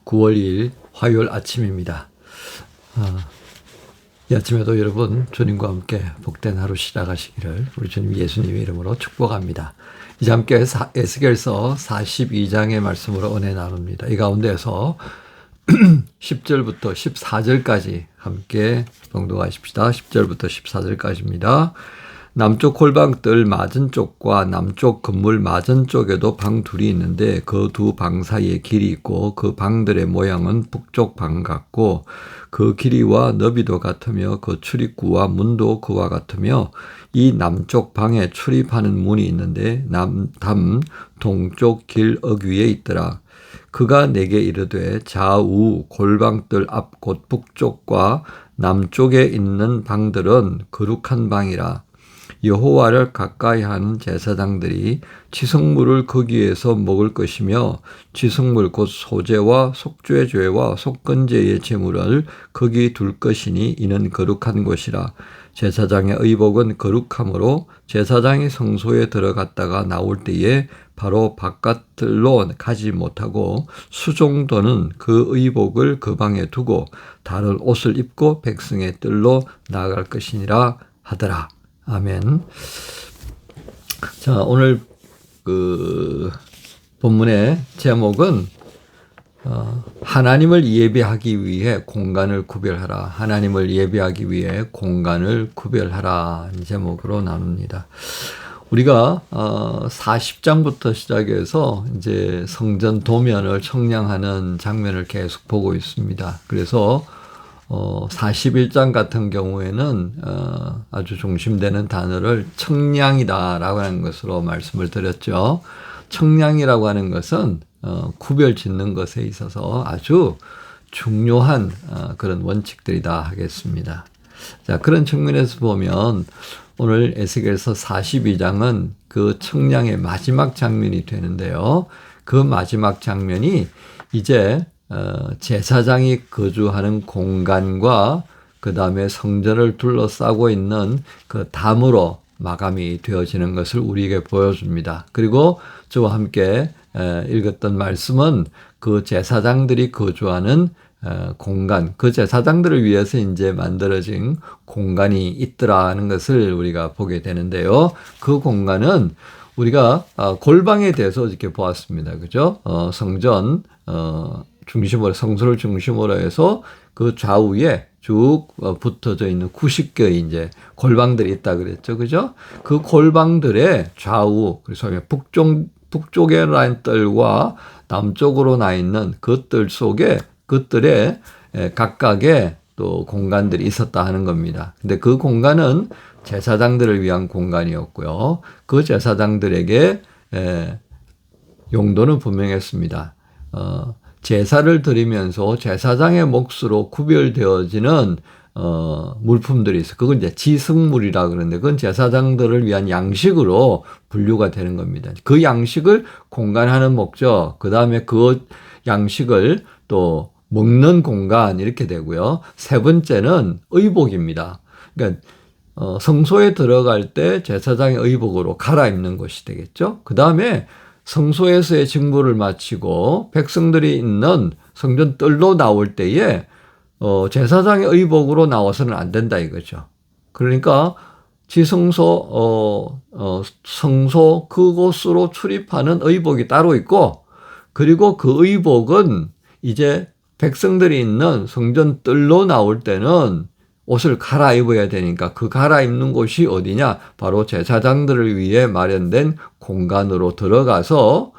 9월 2일 화요일 아침입니다. 이 아침에도 여러분 주님과 함께 복된 하루 시작하시기를 우리 주님 예수님의 이름으로 축복합니다. 이제 함께 에스겔서 42장의 말씀으로 은혜 나눕니다. 이 가운데서 10절부터 14절까지 함께 봉독하십시다. 10절부터 14절까지입니다. 남쪽 골방뜰 맞은 쪽과 남쪽 건물 맞은 쪽에도 방 둘이 있는데 그 두 방 사이에 길이 있고 그 방들의 모양은 북쪽 방 같고 그 길이와 너비도 같으며 그 출입구와 문도 그와 같으며 이 남쪽 방에 출입하는 문이 있는데 남담 동쪽 길 어귀에 있더라. 그가 내게 이르되 좌우 골방뜰 앞 곧 북쪽과 남쪽에 있는 방들은 거룩한 방이라. 여호와를 가까이 하는 제사장들이 지성물을 거기에서 먹을 것이며 지성물 곧 소제와 속죄죄와 속건제의 제물을 거기 둘 것이니 이는 거룩한 곳이라. 제사장의 의복은 거룩함으로 제사장이 성소에 들어갔다가 나올 때에 바로 바깥들로 가지 못하고 수종도는 그 의복을 그 방에 두고 다른 옷을 입고 백성의 뜰로 나아갈 것이니라 하더라. 아멘. 자, 오늘 본문의 제목은 하나님을 예배하기 위해 공간을 구별하라. 하나님을 예배하기 위해 공간을 구별하라. 이 제목으로 나눕니다. 우리가 40장부터 시작해서 이제 성전 도면을 청량하는 장면을 계속 보고 있습니다. 그래서 41장 같은 경우에는 아주 중심되는 단어를 청량이다라고 하는 것으로 말씀을 드렸죠. 청량이라고 하는 것은 구별 짓는 것에 있어서 아주 중요한 그런 원칙들이다 하겠습니다. 자, 그런 측면에서 보면 오늘 에스겔서 42장은 그 청량의 마지막 장면이 되는데요. 그 마지막 장면이 이제 제사장이 거주하는 공간과 그 다음에 성전을 둘러싸고 있는 그 담으로 마감이 되어지는 것을 우리에게 보여줍니다. 그리고 저와 함께 읽었던 말씀은 그 제사장들이 거주하는 공간, 그 제사장들을 위해서 이제 만들어진 공간이 있더라는 것을 우리가 보게 되는데요. 그 공간은 우리가 골방에 대해서 이렇게 보았습니다. 그죠? 성전, 중심으로, 성소를 중심으로 해서 그 좌우에 쭉 붙어져 있는 90개의 이제 골방들이 있다 그랬죠. 그죠? 그 골방들의 좌우, 그래서 북쪽에 나 있는 뜰과 남쪽으로 나 있는 그 뜰 속에 그 뜰에 각각의 또 공간들이 있었다 하는 겁니다. 근데 그 공간은 제사장들을 위한 공간이었고요. 그 제사장들에게 용도는 분명했습니다. 제사를 드리면서 제사장의 몫으로 구별되어지는 물품들이 있어요. 그건 이제 지승물이라 그러는데 그건 제사장들을 위한 양식으로 분류가 되는 겁니다. 그 양식을 공간하는 목적, 그 다음에 그 양식을 또 먹는 공간 이렇게 되고요. 세 번째는 의복입니다. 그러니까 성소에 들어갈 때 제사장의 의복으로 갈아입는 것이 되겠죠. 그 다음에 성소에서의 직무를 마치고 백성들이 있는 성전 뜰로 나올 때에 제사장의 의복으로 나와서는 안 된다 이거죠. 그러니까 지성소, 성소 그곳으로 출입하는 의복이 따로 있고 그리고 그 의복은 이제 백성들이 있는 성전 뜰로 나올 때는 옷을 갈아입어야 되니까 그 갈아입는 곳이 어디냐? 바로 제사장들을 위해 마련된 공간으로 들어가서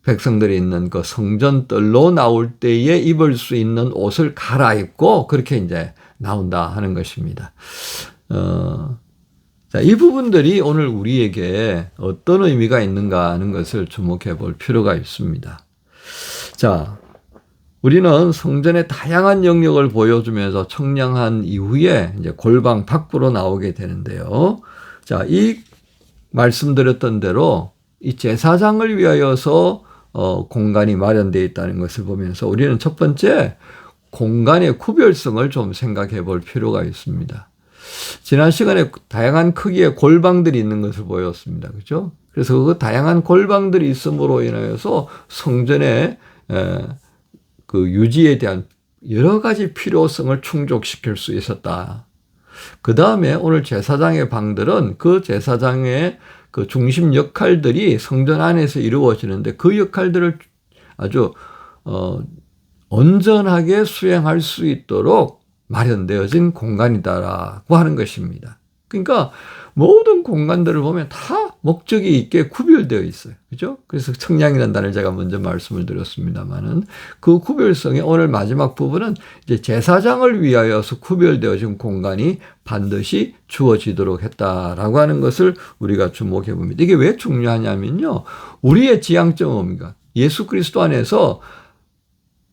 백성들이 있는 그 성전 뜰로 나올 때에 입을 수 있는 옷을 갈아입고 그렇게 이제 나온다 하는 것입니다. 자, 이 부분들이 오늘 우리에게 어떤 의미가 있는가 하는 것을 주목해 볼 필요가 있습니다. 자, 우리는 성전의 다양한 영역을 보여주면서 청량한 이후에 이제 골방 밖으로 나오게 되는데요. 자, 이 말씀드렸던 대로 이 제사장을 위하여서 공간이 마련되어 있다는 것을 보면서 우리는 첫 번째 공간의 구별성을 좀 생각해 볼 필요가 있습니다. 지난 시간에 다양한 크기의 골방들이 있는 것을 보였습니다. 그렇죠? 그래서 그 다양한 골방들이 있음으로 인하여서 성전의 그 유지에 대한 여러 가지 필요성을 충족시킬 수 있었다. 그 다음에 오늘 제사장의 방들은 그 제사장의 그 중심 역할들이 성전 안에서 이루어지는데 그 역할들을 아주 온전하게 수행할 수 있도록 마련되어진 공간이다라고 하는 것입니다. 그러니까 모든 공간들을 보면 다 목적이 있게 구별되어 있어요. 그죠? 그래서 청량이라는 단어를 제가 먼저 말씀을 드렸습니다만은 그 구별성의 오늘 마지막 부분은 이제 제사장을 위하여서 구별되어진 공간이 반드시 주어지도록 했다라고 하는 것을 우리가 주목해 봅니다. 이게 왜 중요하냐면요. 우리의 지향점은 뭡니까? 예수 그리스도 안에서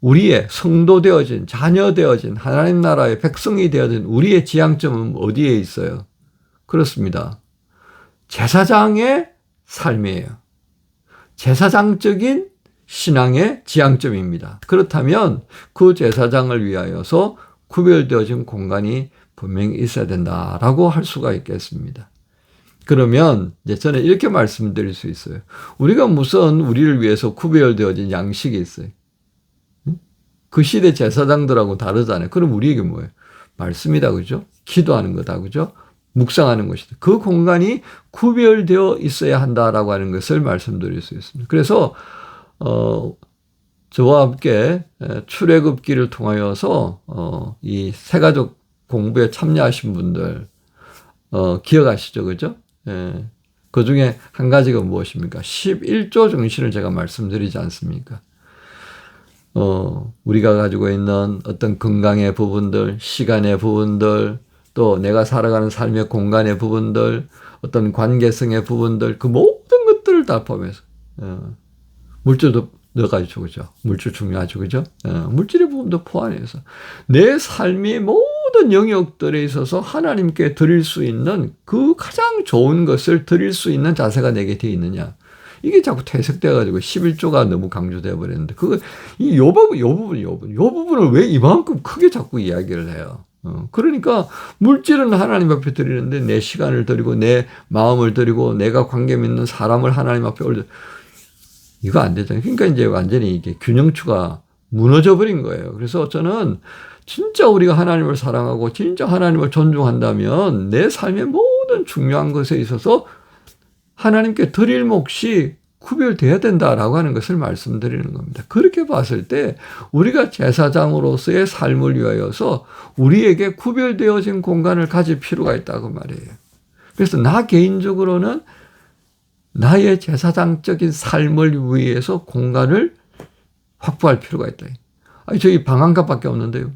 우리의 성도 되어진, 자녀 되어진, 하나님 나라의 백성이 되어진 우리의 지향점은 어디에 있어요? 그렇습니다. 제사장의 삶이에요. 제사장적인 신앙의 지향점입니다. 그렇다면 그 제사장을 위하여서 구별되어진 공간이 분명히 있어야 된다라고 할 수가 있겠습니다. 그러면 이제 저는 이렇게 말씀드릴 수 있어요. 우리가 무슨 우리를 위해서 구별되어진 양식이 있어요. 그 시대 제사장들하고 다르잖아요. 그럼 우리에게 뭐예요? 말씀이다, 그죠? 기도하는 거다, 그죠? 묵상하는 것이다. 그 공간이 구별되어 있어야 한다라고 하는 것을 말씀드릴 수 있습니다. 그래서 저와 함께 출애굽기를 통하여서 이 새가족 공부에 참여하신 분들 기억하시죠, 그죠? 예. 그 중에 한 가지가 무엇입니까? 11조 정신을 제가 말씀드리지 않습니까? 우리가 가지고 있는 어떤 건강의 부분들, 시간의 부분들, 또 내가 살아가는 삶의 공간의 부분들, 어떤 관계성의 부분들, 그 모든 것들을 다 포함해서, 물질도 넣어가지고, 그죠? 물질 중요하죠, 그죠? 물질의 부분도 포함해서 내 삶의 모든 영역들에 있어서 하나님께 드릴 수 있는 그 가장 좋은 것을 드릴 수 있는 자세가 내게 되어 있느냐. 이게 자꾸 퇴색돼가지고 11조가 너무 강조되어 버렸는데, 요 부분을 왜 이만큼 크게 자꾸 이야기를 해요? 그러니까 물질은 하나님 앞에 드리는데 내 시간을 드리고 내 마음을 드리고 내가 관계 맺는 사람을 하나님 앞에 올려, 이거 안 되잖아요. 그러니까 이제 완전히 이게 균형추가 무너져 버린 거예요. 그래서 저는 진짜 우리가 하나님을 사랑하고 진짜 하나님을 존중한다면 내 삶의 모든 중요한 것에 있어서 하나님께 드릴 몫이 구별돼야 된다라고 하는 것을 말씀드리는 겁니다. 그렇게 봤을 때 우리가 제사장으로서의 삶을 위하여서 우리에게 구별되어진 공간을 가질 필요가 있다고 말이에요. 그래서 나 개인적으로는 나의 제사장적인 삶을 위해서 공간을 확보할 필요가 있다. 아니, 저희 방 한 칸밖에 없는데요.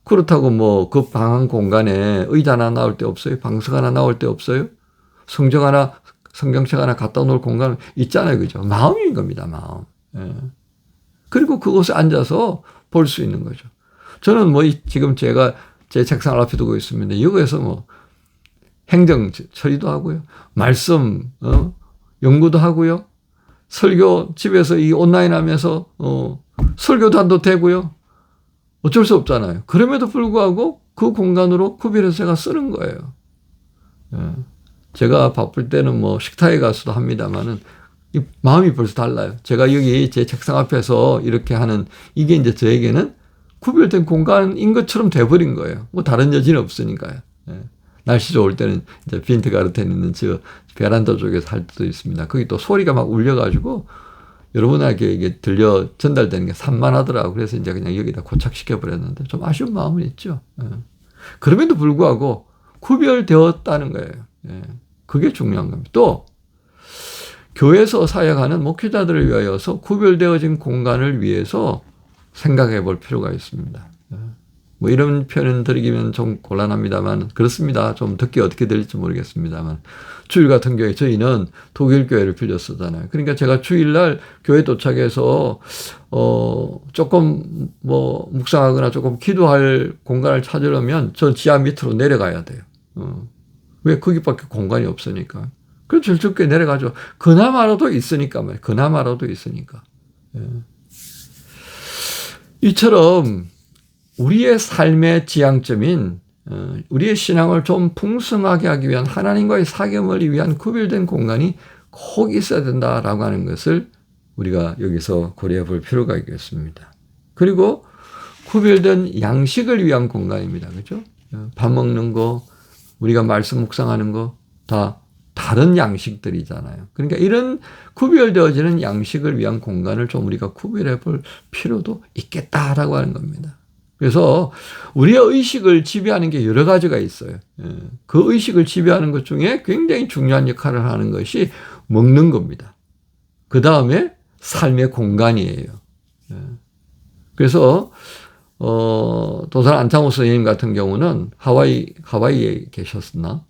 그렇다고 뭐 그 방 한 공간에 의자 하나 나올 데 없어요? 방석 하나 나올 데 없어요? 성경책 하나 갖다 놓을 공간 있잖아요. 그죠? 마음인 겁니다. 마음. 예. 그리고 그곳에 앉아서 볼 수 있는 거죠. 저는 뭐 지금 제가 제 책상을 앞에 두고 있습니다. 여기에서 뭐 행정 처리도 하고요. 말씀 연구도 하고요. 설교 집에서 이 온라인 하면서 설교단도 되고요. 어쩔 수 없잖아요. 그럼에도 불구하고 그 공간으로 구별해서 제가 쓰는 거예요. 예. 제가 바쁠 때는 뭐 식탁에 가서도 합니다만은 이 마음이 벌써 달라요. 제가 여기 제 책상 앞에서 이렇게 하는 이게 이제 저에게는 구별된 공간인 것처럼 돼버린 거예요. 뭐 다른 여지는 없으니까요. 예. 날씨 좋을 때는 이제 빈트가르텐 있는 저 베란다 쪽에서 할 때도 있습니다. 거기 또 소리가 막 울려가지고 여러분에게 이게 전달되는 게 산만하더라고요. 그래서 이제 그냥 여기다 고착시켜 버렸는데 좀 아쉬운 마음은 있죠. 예. 그럼에도 불구하고 구별되었다는 거예요. 예. 그게 중요한 겁니다. 또 교회에서 사역하는 목회자들을 위하여서 구별되어진 공간을 위해서 생각해 볼 필요가 있습니다. 뭐 이런 표현 드리기면 좀 곤란합니다만 그렇습니다. 좀 듣기 어떻게 들릴지 모르겠습니다만 주일 같은 경우에 저희는 독일 교회를 빌려 쓰잖아요. 그러니까 제가 주일날 교회 도착해서 조금 뭐 묵상하거나 조금 기도할 공간을 찾으려면 저 지하 밑으로 내려가야 돼요. 왜 거기밖에 공간이 없으니까. 그래서 절적교회 내려가죠. 그나마라도 있으니까 말이에요. 그나마라도 있으니까. 예. 이처럼 우리의 삶의 지향점인 우리의 신앙을 좀 풍성하게 하기 위한 하나님과의 사귐을 위한 구별된 공간이 꼭 있어야 된다라고 하는 것을 우리가 여기서 고려해 볼 필요가 있겠습니다. 그리고 구별된 양식을 위한 공간입니다. 그죠? 밥 먹는 거, 우리가 말씀 묵상하는 거 다 다른 양식들이잖아요. 그러니까 이런 구별되어지는 양식을 위한 공간을 좀 우리가 구별해 볼 필요도 있겠다라고 하는 겁니다. 그래서 우리의 의식을 지배하는 게 여러 가지가 있어요. 그 의식을 지배하는 것 중에 굉장히 중요한 역할을 하는 것이 먹는 겁니다. 그 다음에 삶의 공간이에요. 그래서 도산 안창호 선생님 같은 경우는 하와이에 계셨나?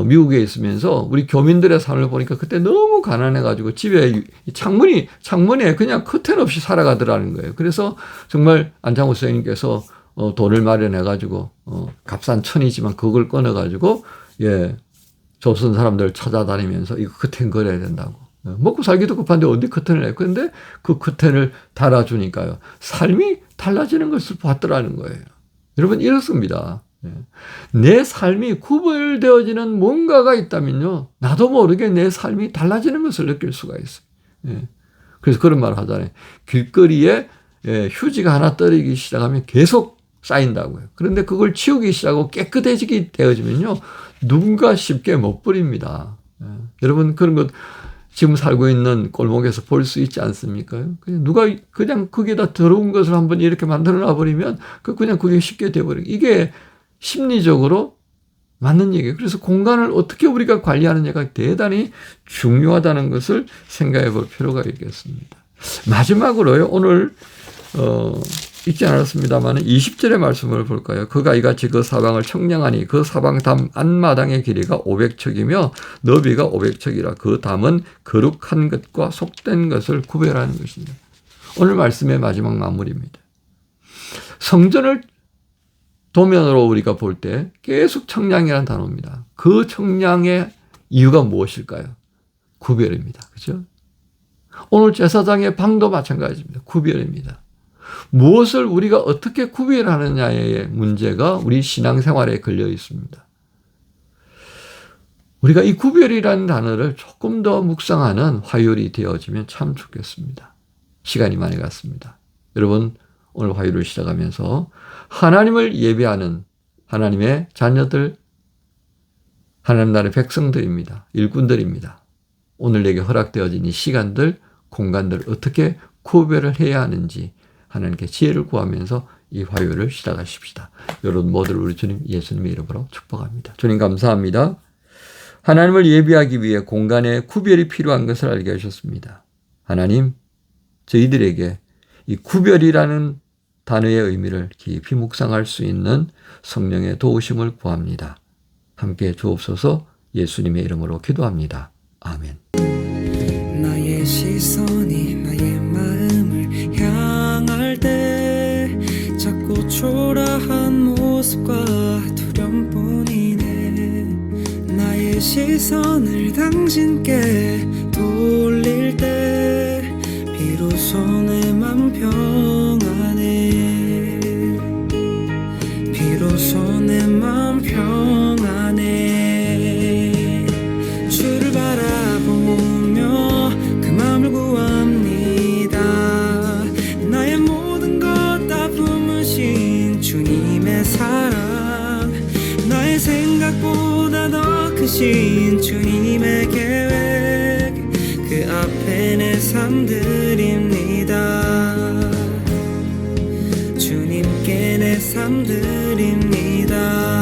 미국에 있으면서 우리 교민들의 삶을 보니까 그때 너무 가난해가지고 집에 창문에 그냥 커튼 없이 살아가더라는 거예요. 그래서 정말 안창호 선생님께서 돈을 마련해가지고 값싼 천이지만 그걸 꺼내가지고 조선 사람들 찾아다니면서 이거 커튼 걸어야 된다고. 먹고 살기도 급한데 어디 커튼을 해. 그런데 그 커튼을 달아주니까요. 삶이 달라지는 것을 봤더라는 거예요. 여러분 이렇습니다. 내 삶이 구별되어지는 뭔가가 있다면요. 나도 모르게 내 삶이 달라지는 것을 느낄 수가 있어요. 그래서 그런 말을 하잖아요. 길거리에 휴지가 하나 떨어지기 시작하면 계속 쌓인다고요. 그런데 그걸 치우기 시작하고 깨끗해지게 되어지면요. 누군가 쉽게 못 버립니다. 여러분 그런 것 지금 살고 있는 골목에서 볼 수 있지 않습니까? 누가 그냥 거기에다 더러운 것을 한번 이렇게 만들어 놔버리면 그냥 그게 쉽게 돼버려요. 이게 심리적으로 맞는 얘기예요. 그래서 공간을 어떻게 우리가 관리하느냐가 대단히 중요하다는 것을 생각해 볼 필요가 있겠습니다. 마지막으로요. 오늘 읽지 않았습니다만 20절의 말씀을 볼까요? 그가 이같이 그 사방을 청량하니 그 사방 담 안마당의 길이가 500척이며 너비가 500척이라 그 담은 거룩한 것과 속된 것을 구별하는 것입니다. 오늘 말씀의 마지막 마무리입니다. 성전을 도면으로 우리가 볼 때 계속 청량이라는 단어입니다. 그 청량의 이유가 무엇일까요? 구별입니다. 그렇죠? 오늘 제사장의 방도 마찬가지입니다. 구별입니다. 무엇을 우리가 어떻게 구별하느냐의 문제가 우리 신앙생활에 걸려 있습니다. 우리가 이 구별이라는 단어를 조금 더 묵상하는 화요일이 되어지면 참 좋겠습니다. 시간이 많이 갔습니다. 여러분 오늘 화요일을 시작하면서 하나님을 예배하는 하나님의 자녀들, 하나님 나라의 백성들입니다. 일꾼들입니다. 오늘 내게 허락되어진 이 시간들, 공간들을 어떻게 구별을 해야 하는지 하나님께 지혜를 구하면서 이 화요일을 시작하십시다. 여러분 모두를 우리 주님 예수님의 이름으로 축복합니다. 주님 감사합니다. 하나님을 예배하기 위해 공간에 구별이 필요한 것을 알게 하셨습니다. 하나님, 저희들에게 이 구별이라는 단어의 의미를 깊이 묵상할 수 있는 성령의 도우심을 구합니다. 함께 주옵소서. 예수님의 이름으로 기도합니다. 아멘. 나의 시선이 나의 마음을 향할 때 자꾸 초라한 모습과 두려움뿐이네. 나의 시선을 당신께 돌릴 때 비로소 내 맘 평안해. 비로소 내 맘 평안해. 주를 바라보며 그 맘을 구합니다. 나의 모든 것 다 품으신 주님의 사랑, 나의 생각보다 더 크신 주님의 계획, 그 앞에 내 삶 드립니다. 주님께 내 삶 드립니다.